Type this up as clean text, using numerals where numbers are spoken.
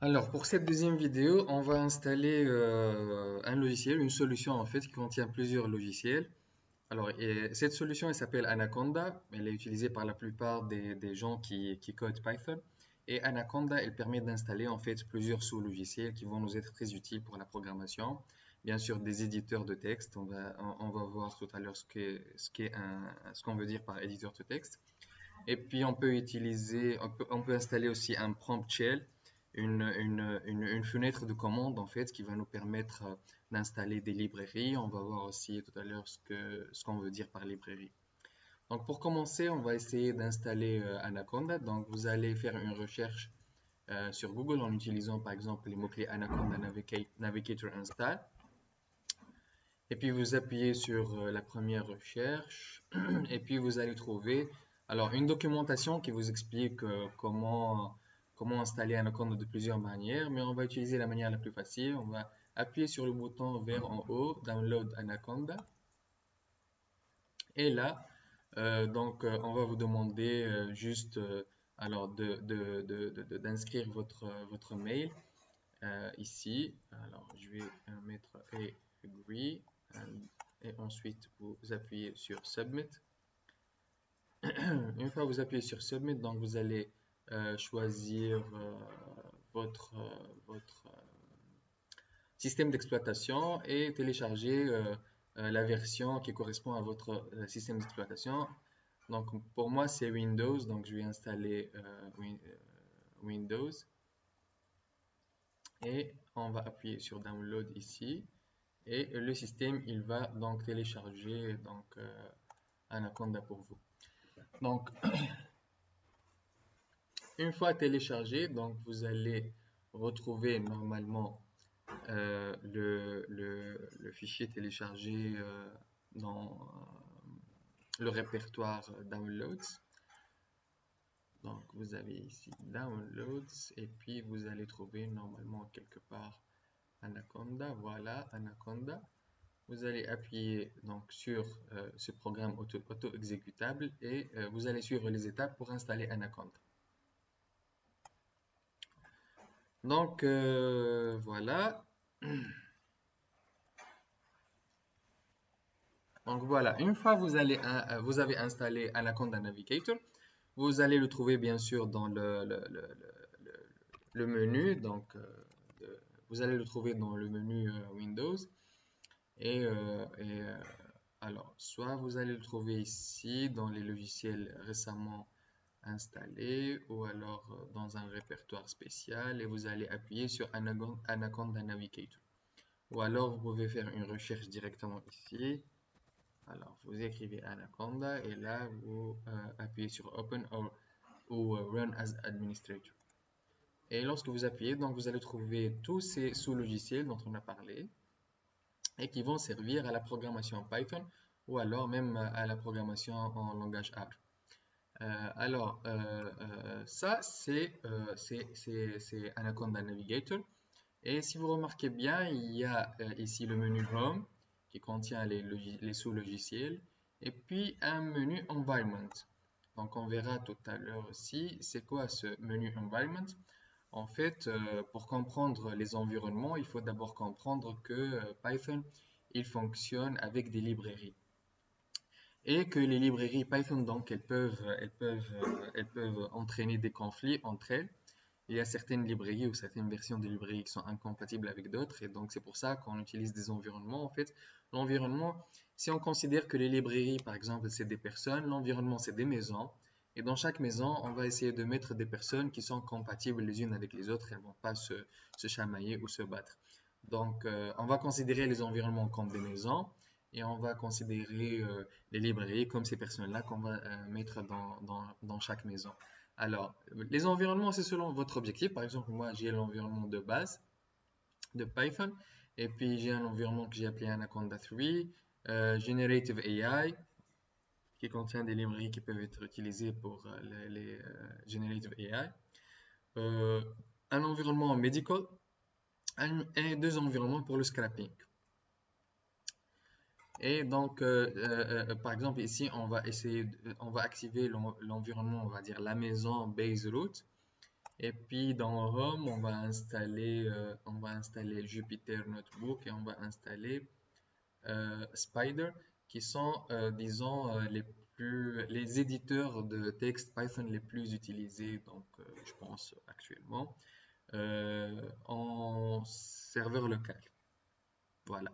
Alors, pour cette deuxième vidéo, on va installer un logiciel, une solution en fait qui contient plusieurs logiciels. Alors, cette solution, elle s'appelle Anaconda. Elle est utilisée par la plupart des gens qui codent Python. Et Anaconda, elle permet d'installer en fait plusieurs sous-logiciels qui vont nous être très utiles pour la programmation. Bien sûr, des éditeurs de texte. On va voir tout à l'heure ce qu'on veut dire par éditeur de texte. Et puis on peut installer aussi un prompt shell, une fenêtre de commande en fait qui va nous permettre d'installer des librairies. On va voir aussi tout à l'heure ce qu'on veut dire par librairie. Donc pour commencer, on va essayer d'installer Anaconda. Donc vous allez faire une recherche sur Google en utilisant par exemple les mots-clés Anaconda Navigator Install. Et puis vous appuyez sur la première recherche et puis vous allez trouver alors une documentation qui vous explique comment installer Anaconda de plusieurs manières, mais on va utiliser la manière la plus facile. On va appuyer sur le bouton vert en haut, Download Anaconda. Et là, on va vous demander juste alors d'inscrire votre mail ici. Alors, je vais mettre Agree et ensuite vous appuyez sur Submit. Une fois que vous appuyez sur Submit, donc vous allez choisir votre système d'exploitation et télécharger la version qui correspond à votre système d'exploitation. Donc pour moi c'est Windows, donc je vais installer Windows et on va appuyer sur Download ici et le système il va donc télécharger Anaconda pour vous. Donc une fois téléchargé, donc vous allez retrouver normalement le fichier téléchargé dans le répertoire Downloads. Donc vous avez ici Downloads et puis vous allez trouver normalement quelque part Anaconda. Voilà Anaconda. Vous allez appuyer donc sur ce programme auto-exécutable et vous allez suivre les étapes pour installer Anaconda. Donc voilà. Donc voilà, une fois vous avez installé Anaconda Navigator, vous allez le trouver bien sûr dans le menu. Vous allez le trouver dans le menu Windows. Alors, soit vous allez le trouver ici dans les logiciels récemment installés, ou alors dans un répertoire spécial, et vous allez appuyer sur Anaconda Navigator. Ou alors, vous pouvez faire une recherche directement ici. Alors, vous écrivez Anaconda et là, vous appuyez sur Open ou Run as Administrator. Et lorsque vous appuyez, donc vous allez trouver tous ces sous-logiciels dont on a parlé et qui vont servir à la programmation Python ou alors même à la programmation en langage R. Ça, c'est Anaconda Navigator. Et si vous remarquez bien, il y a ici le menu Home qui contient les sous-logiciels et puis un menu Environment. Donc on verra tout à l'heure aussi c'est quoi ce menu Environment. En fait, pour comprendre les environnements, il faut d'abord comprendre que Python, il fonctionne avec des librairies. Et que les librairies Python, donc, elles peuvent entraîner des conflits entre elles. Il y a certaines librairies ou certaines versions de librairies qui sont incompatibles avec d'autres, et donc c'est pour ça qu'on utilise des environnements. En fait, l'environnement, si on considère que les librairies, par exemple, c'est des personnes, l'environnement, c'est des maisons, et dans chaque maison, on va essayer de mettre des personnes qui sont compatibles les unes avec les autres, elles ne vont pas se chamailler ou se battre. Donc, on va considérer les environnements comme des maisons, et on va considérer les librairies comme ces personnes-là qu'on va mettre dans chaque maison. Alors, les environnements, c'est selon votre objectif. Par exemple, moi, j'ai l'environnement de base de Python. Et puis, j'ai un environnement que j'ai appelé Anaconda 3, Generative AI, qui contient des librairies qui peuvent être utilisées pour les Generative AI. Euh, un environnement medical et deux environnements pour le scrapping. Et donc, par exemple, ici, on va activer l'environnement, on va dire la maison base root. Et puis dans Home, on va installer Jupyter Notebook et on va installer Spider, qui sont, disons, les éditeurs de texte Python les plus utilisés, donc je pense actuellement, en serveur local. Voilà.